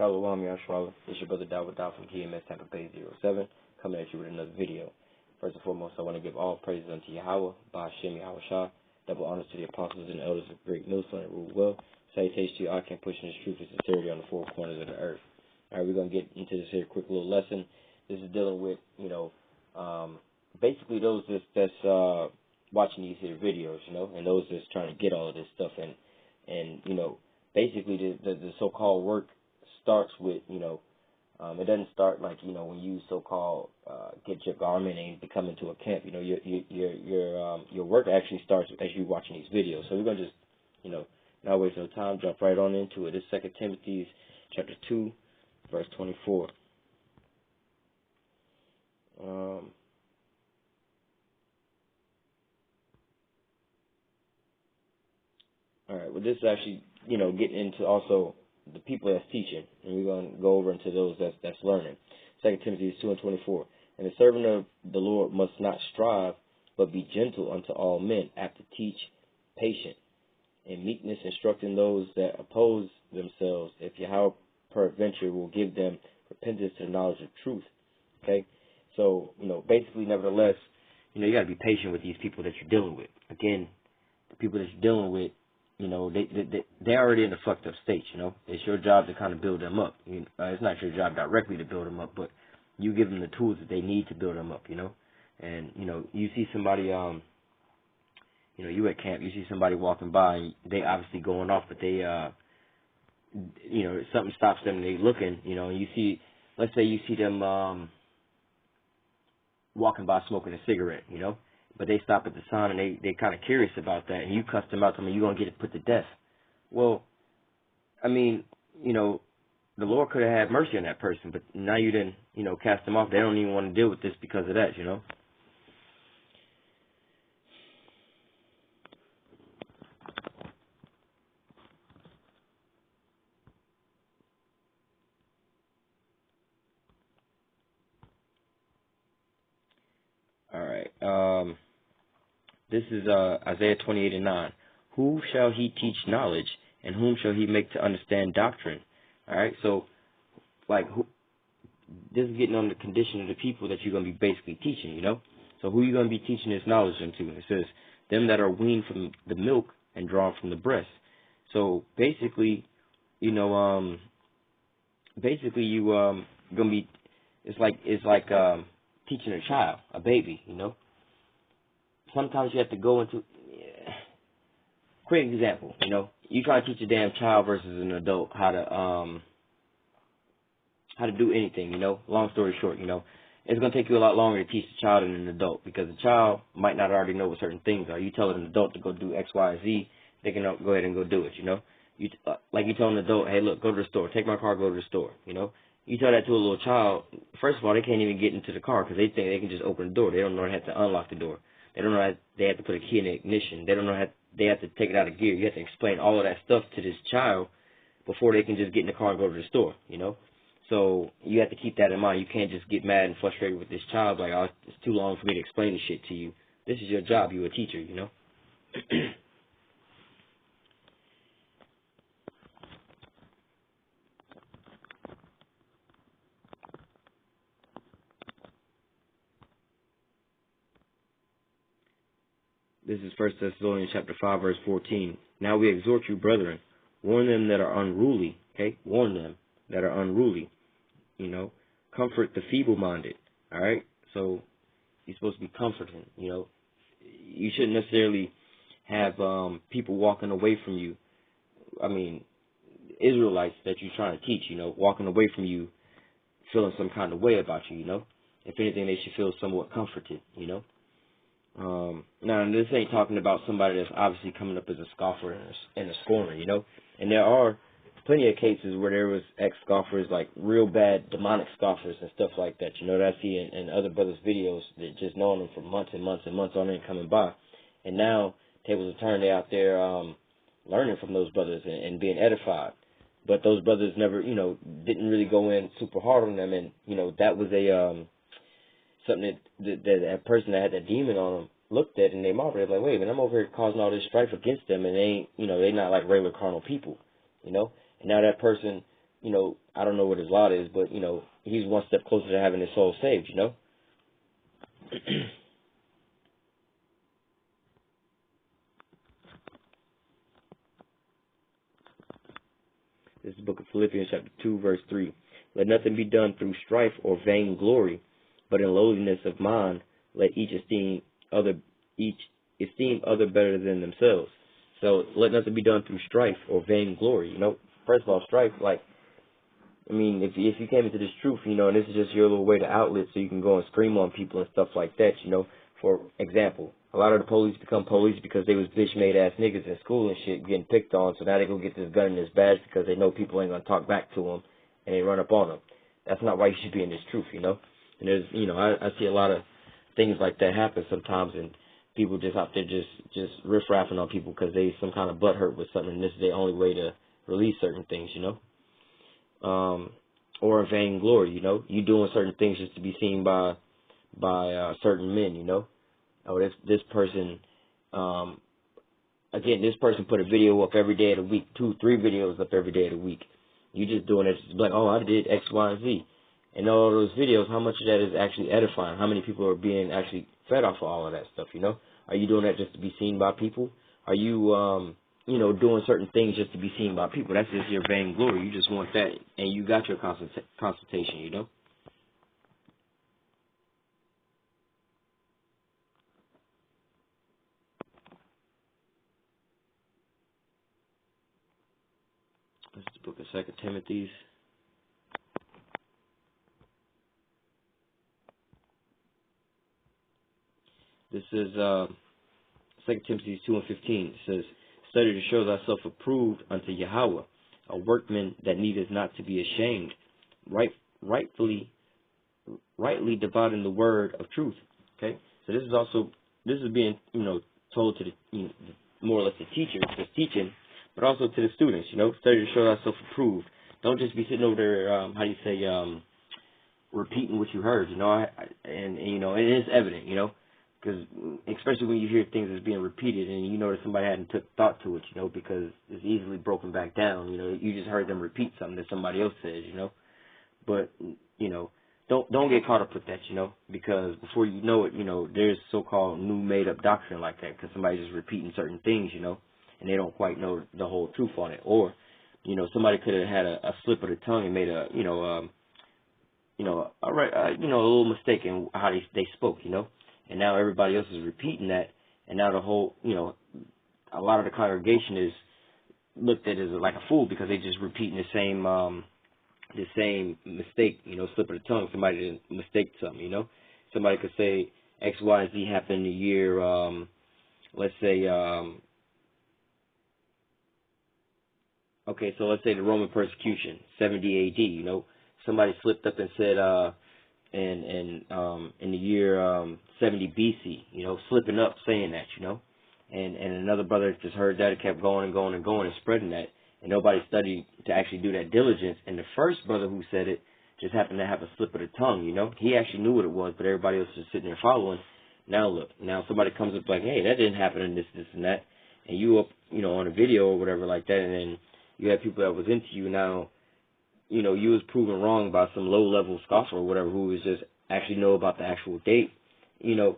Shalom, Yashwala. It's your brother Dawud Dow from KMS Tampa Bay 07, coming at you with another video. First and foremost, I want to give all praises unto Yahweh, Ba'ashem Yahweh Shah, double honors to the apostles and elders of great millstone that rule well. Salutations to you, I can pushing this truth and sincerity on the four corners of the earth. Alright, we're going to get into this here quick little lesson. This is dealing with, basically those that's watching these here videos, and those that's trying to get all of this stuff. And basically the so-called work starts with, it doesn't start like, when you so-called get your garment and become into a camp. Your work actually starts as you watching these videos. So we're going to just, not waste no time, jump right on into it. This is 2 Timothy chapter 2, verse 24. Alright, well, this is actually, getting into also the people that's teaching, and we're going to go over into those that's learning. 2 Timothy 2 and 24. And the servant of the Lord must not strive, but be gentle unto all men, apt to teach, patient, in meekness, instructing those that oppose themselves, if Yahweh peradventure will give them repentance to the knowledge of truth. Okay? So, basically, nevertheless, you got to be patient with these people that you're dealing with. Again, the people that you're dealing with, they're already in a fucked up state, It's your job to kind of build them up. It's not your job directly to build them up, but you give them the tools that they need to build them up, And, you see somebody, you at camp, you see somebody walking by, and they obviously going off, but they, something stops them and they looking, and you see, let's say you see them walking by smoking a cigarette, but they stop at the sign and they kind of curious about that, and you cuss them out to them, you're going to get it put to death. Well, I mean, the Lord could have had mercy on that person, but now you didn't, cast them off. They don't even want to deal with this because of that, All right. This is Isaiah 28 and 9. Who shall he teach knowledge, and whom shall he make to understand doctrine? All right. So, this is getting on the condition of the people that you're going to be basically teaching, So who are you going to be teaching this knowledge into? It says, them that are weaned from the milk and drawn from the breast. So basically, you going to be, it's like teaching a child, a baby, Sometimes you have to go into, quick example, you try to teach a damn child versus an adult how to do anything, long story short, it's going to take you a lot longer to teach a child than an adult, because a child might not already know what certain things are. You tell an adult to go do X, Y, Z, they can go ahead and go do it, like you tell an adult, hey, look, go to the store, take my car, go to the store, You tell that to a little child, first of all, they can't even get into the car because they think they can just open the door. They don't know they have to unlock the door. They don't know that they have to put a key in the ignition. They don't know how they have to take it out of gear. You have to explain all of that stuff to this child before they can just get in the car and go to the store, So you have to keep that in mind. You can't just get mad and frustrated with this child like, oh, it's too long for me to explain this shit to you. This is your job. You're a teacher, This is 1 Thessalonians chapter 5, verse 14. Now we exhort you, brethren, warn them that are unruly, okay? Warn them that are unruly, Comfort the feeble-minded, all right? So you're supposed to be comforting, You shouldn't necessarily have people walking away from you. I mean, Israelites that you're trying to teach, walking away from you feeling some kind of way about you, If anything, they should feel somewhat comforted, Now, this ain't talking about somebody that's obviously coming up as a scoffer and a scorner, And there are plenty of cases where there was ex-scoffers, like real bad demonic scoffers and stuff like that, that I see in other brothers' videos that just knowing them for months and months and months on end coming by. And now, tables are turned, they out there learning from those brothers and being edified. But those brothers never, didn't really go in super hard on them. And, that was something that person that had that demon on them looked at, and they marveled. They're like, wait a minute, I'm over here causing all this strife against them, and they ain't, they're not like regular carnal people, And now that person I don't know what his lot is, but, he's one step closer to having his soul saved, This is the book of Philippians chapter 2, verse 3. Let nothing be done through strife or vain glory, but in lowliness of mind, let each esteem other better than themselves. So let nothing be done through strife or vain glory. First of all, strife, if you came into this truth, and this is just your little way to outlet so you can go and scream on people and stuff like that, For example, a lot of the police become police because they was bitch-made ass niggas in school and shit getting picked on, so now they go get this gun and this badge because they know people ain't gonna talk back to them and they run up on them. That's not why you should be in this truth, And there's, I see a lot of things like that happen sometimes, and people just out there just riff-raffing on people because they some kind of butt hurt with something, and this is their only way to release certain things, or a vain glory, you doing certain things just to be seen by certain men, Oh, this person, again, this person put a video up every day of the week, 2-3 videos up every day of the week. You just doing it just like, oh, I did X, Y, and Z. And all those videos, how much of that is actually edifying? How many people are being actually fed off of all of that stuff, Are you doing that just to be seen by people? Are you, doing certain things just to be seen by people? That's just your vain glory. You just want that, and you got your consultation, This is the book of 2 Timothy. This is 2 Timothy 2:15. It says, study to show thyself approved unto Yahweh, a workman that needeth not to be ashamed, rightly dividing the word of truth. Okay, so this is being told to the more or less the teacher that's teaching, but also to the students. Study to show thyself approved. Don't just be sitting over there, repeating what you heard. And it is evident. Because especially when you hear things that's being repeated and you know that somebody hadn't took thought to it, because it's easily broken back down. You just heard them repeat something that somebody else says, But, don't get caught up with that, because before you know it, there's so-called new made-up doctrine like that because somebody's just repeating certain things, and they don't quite know the whole truth on it. Or, somebody could have had a slip of the tongue and made a little mistake in how they spoke, And now everybody else is repeating that, and now the whole, a lot of the congregation is looked at as like a fool because they just repeating the same mistake, slip of the tongue. Somebody didn't mistake something, Somebody could say X, Y, and Z happened in the year, let's say, okay, so let's say the Roman persecution, 70 AD, Somebody slipped up and said, in the year 70 BC, slipping up saying that, and another brother just heard that and kept going and going and going and spreading that, and nobody studied to actually do that diligence. And the first brother who said it just happened to have a slip of the tongue, He actually knew what it was, but everybody else was sitting there following. Now look, now somebody comes up like, hey, that didn't happen in this, and that, and you up, on a video or whatever like that, and then you have people that was into you now. You was proven wrong by some low-level scoffer or whatever who was just actually know about the actual date. You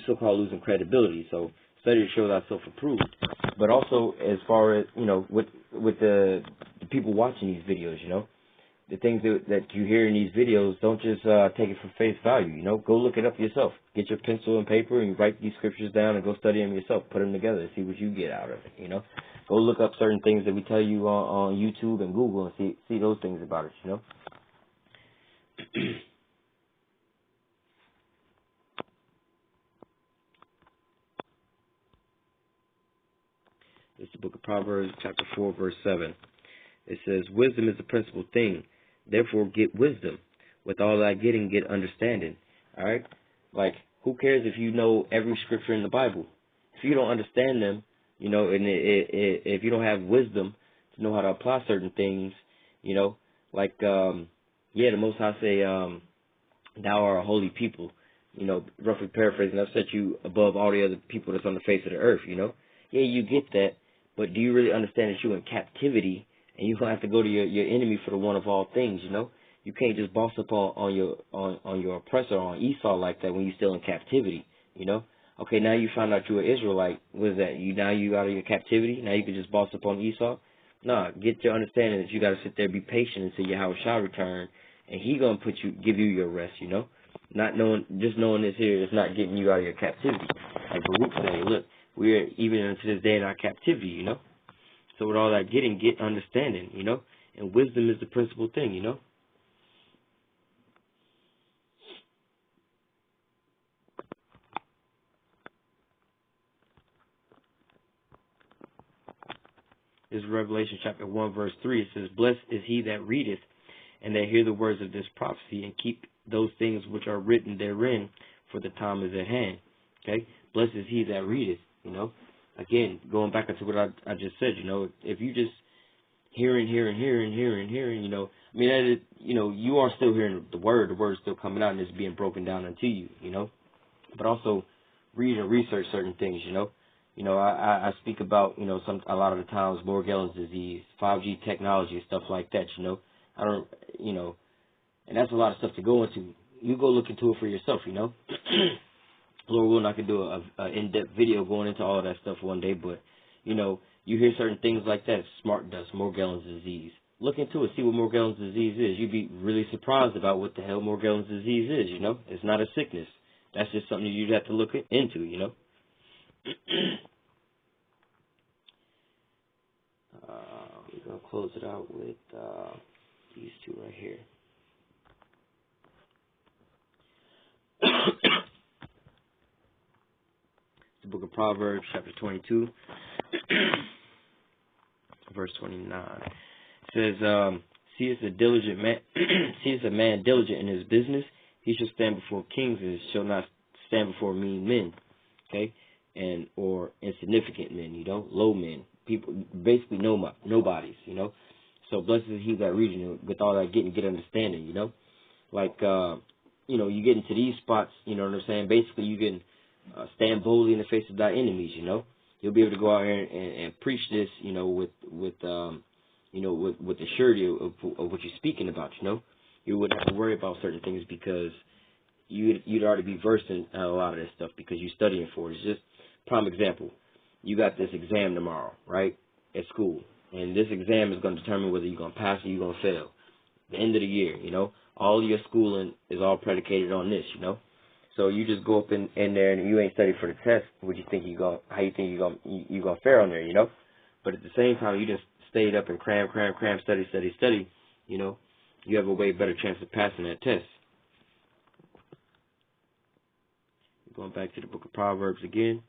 so-called losing credibility. So study to show thyself approved. But also as far as, with the people watching these videos, the things that you hear in these videos, don't just take it for face value, Go look it up yourself. Get your pencil and paper and write these scriptures down and go study them yourself. Put them together and see what you get out of it, Go look up certain things that we tell you on YouTube and Google and see those things about it, It's the book of Proverbs, chapter 4, verse 7. It says, wisdom is the principal thing. Therefore, get wisdom. With all thy getting, get understanding. All right? Like, who cares if you know every scripture in the Bible? If you don't understand them, and if you don't have wisdom to know how to apply certain things, like, the Most High say, thou art a holy people, roughly paraphrasing, I've set you above all the other people that's on the face of the earth, Yeah, you get that, but do you really understand that you're in captivity and you're gonna have to go to your enemy for the one of all things. You know, you can't just boss up on your oppressor, on Esau, like that when you're still in captivity. You know, okay, now you found out you're an Israelite. What is that? You out of your captivity. Now you can just boss up on Esau. Nah, get your understanding that you got to sit there, be patient until Yahweh shall return, and He gonna give you your rest. You know, just knowing this here is not getting you out of your captivity. Like Baruch say, look, we're even into this day in our captivity. You know, so with all that get understanding. You know, and wisdom is the principal thing. You know. This is Revelation chapter 1, verse 3. It says, "Blessed is he that readeth, and that hear the words of this prophecy, and keep those things which are written therein, for the time is at hand." Okay? Blessed is he that readeth, you know. Again, going back into what I just said, you know, if you just hearing, you know, I mean, that is, you know, you are still hearing the word is still coming out, and it's being broken down unto you, you know. But also read and research certain things, you know. You know, I speak about, you know, a lot of the times Morgellons disease, 5G technology, and stuff like that, you know. I don't, you know, and that's a lot of stuff to go into. You go look into it for yourself, you know. Lord willing, I could do a in-depth video going into all of that stuff one day, but, you know, you hear certain things like that, smart dust, Morgellons disease. Look into it, see what Morgellons disease is. You'd be really surprised about what the hell Morgellons disease is, you know. It's not a sickness. That's just something you'd have to look into, you know. We're going to close it out with these two right here. The book of Proverbs, chapter 22, verse 29. It says, seest a man diligent in his business, he shall stand before kings and shall not stand before mean men. Okay? And or insignificant men, you know, low men, people, basically nobodies, you know. So blessed is he that reads, you know, with all that get understanding, you know. Like, you know, you get into these spots, you know what I'm saying. Basically, you can stand boldly in the face of thy enemies, you know. You'll be able to go out here and preach this, you know, with the surety of what you're speaking about, you know. You wouldn't have to worry about certain things because you'd already be versed in a lot of this stuff because you're studying for it. It's just prime example. You got this exam tomorrow, right, at school. And this exam is going to determine whether you're going to pass or you're going to fail. The end of the year, you know. All of your schooling is all predicated on this, you know. So you just go up in there and you ain't studied for the test. How you think you're gonna fare on there, you know. But at the same time, you just stayed up and cram, study, you know. You have a way better chance of passing that test. Going back to the book of Proverbs again.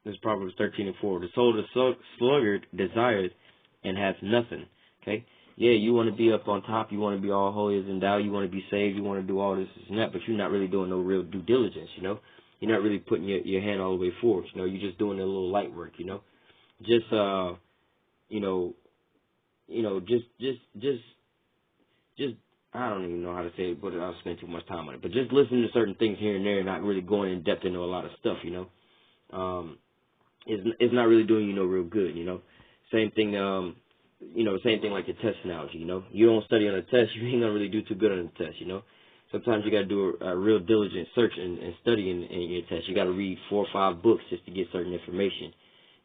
This is Proverbs 13:4. The soul of the sluggard desireth and hath nothing. Okay? Yeah, you want to be up on top. You want to be all holy as thou. You want to be saved. You want to do all this and that. But you're not really doing no real due diligence, you know. You're not really putting your hand all the way forward, you know. You're just doing a little light work, you know. Just, just, I don't even know how to say it, but I'll spend too much time on it. But just listening to certain things here and there, not really going in depth into a lot of stuff, you know. It's not really doing you no real good, you know. Same thing, same thing like the test analogy, you know. You don't study on a test, you ain't gonna really do too good on the test, you know. Sometimes you gotta do a real diligent search and study in your test. You gotta read 4 or 5 books just to get certain information.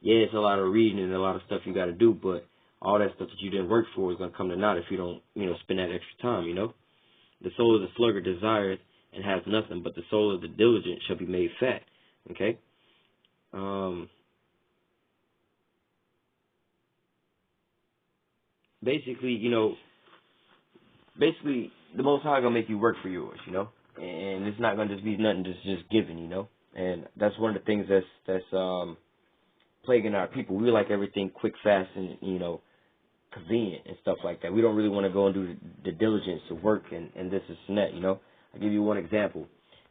Yeah, it's a lot of reading and a lot of stuff you gotta do, but all that stuff that you didn't work for is gonna come to naught if you don't, spend that extra time, you know. The soul of the sluggard desireth and has nothing, but the soul of the diligent shall be made fat. Okay? Basically, the Most High gonna make you work for yours, you know, and it's not gonna just be nothing just given, you know, and that's one of the things that's plaguing our people. We like everything quick, fast, and convenient and stuff like that. We don't really want to go and do the diligence of work and this and that, you know. I'll give you one example.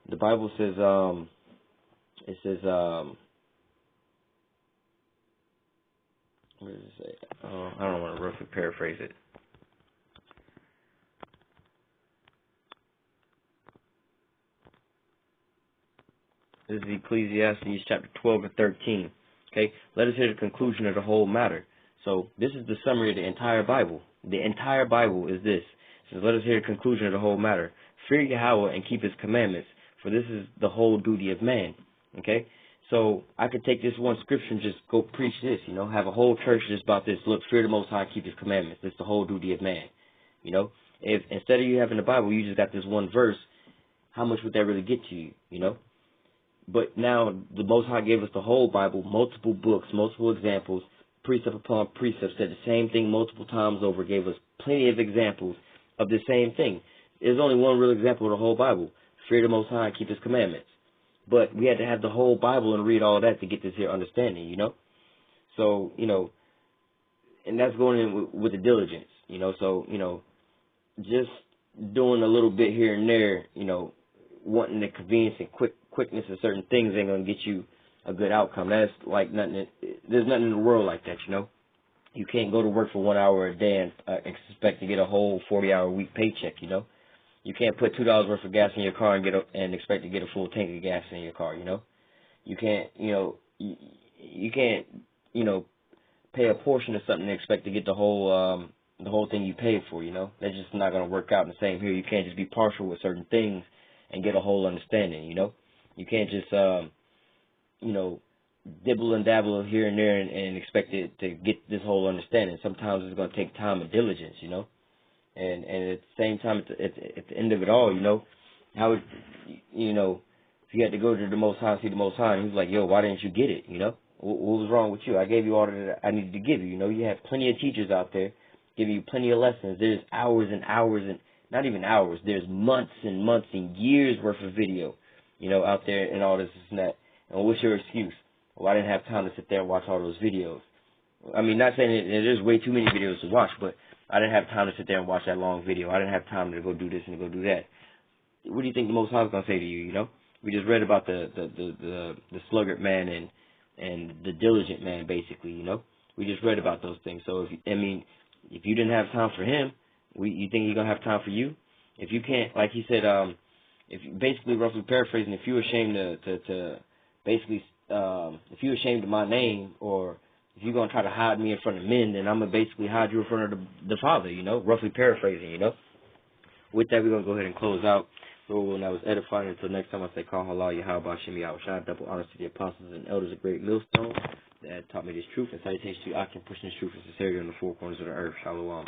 The Bible says, what does it say? I don't want to roughly paraphrase it. This is Ecclesiastes chapter 12 and 13. Okay, let us hear the conclusion of the whole matter. So this is the summary of the entire Bible. The entire Bible is this. It says, let us hear the conclusion of the whole matter. Fear Yahweh and keep his commandments, for this is the whole duty of man. Okay? So I could take this one scripture and just go preach this, have a whole church just about this. Look, fear the Most High, keep his commandments. This is the whole duty of man. If instead of you having the Bible, you just got this one verse, how much would that really get to you, But now the Most High gave us the whole Bible, multiple books, multiple examples, precept upon precept, said the same thing multiple times over, gave us plenty of examples of the same thing. There's only one real example of the whole Bible. Fear the Most High and keep his commandments. But we had to have the whole Bible and read all that to get this here understanding, So, and that's going in with the diligence, So, just doing a little bit here and there, wanting the convenience and quickness of certain things ain't going to get you a good outcome. That's like nothing. There's nothing in the world like that, You can't go to work for 1 hour a day and expect to get a whole 40-hour week paycheck, You can't put $2 worth of gas in your car and expect to get a full tank of gas in your car, You can't, you can't, pay a portion of something and expect to get the whole thing you paid for, That's just not going to work out. And the same here. You can't just be partial with certain things and get a whole understanding, You can't just, dibble and dabble here and there and expect it to get this whole understanding. Sometimes it's going to take time and diligence, And at the same time, at the end of it all, how would, if you had to go to the Most High, see the Most High, and he was like, yo, why didn't you get it, What was wrong with you? I gave you all that I needed to give you, You have plenty of teachers out there giving you plenty of lessons. There's hours and hours and not even hours. There's months and months and years worth of video, out there and all this and that. And what's your excuse? Well, I didn't have time to sit there and watch all those videos. I mean, not saying that there's way too many videos to watch, but I didn't have time to sit there and watch that long video. I didn't have time to go do this and go do that. What do you think the Most High is going to say to you, We just read about the sluggard man and the diligent man, basically, We just read about those things. So, if you didn't have time for him, you think he's going to have time for you? If you can't, like he said, if basically roughly paraphrasing, if you're ashamed to basically, if you're ashamed of my name, or if you're going to try to hide me in front of men, then I'm going to basically hide you in front of the Father, roughly paraphrasing, With that, we're going to go ahead and close out. Lord, when I was edifying, until next time I say, call halal, Yahweh, Hashem, Yahweh, double honors to the apostles and elders of great millstone that taught me this truth, and salutations to you, I can push this truth and sincerity on the four corners of the earth. Shalom.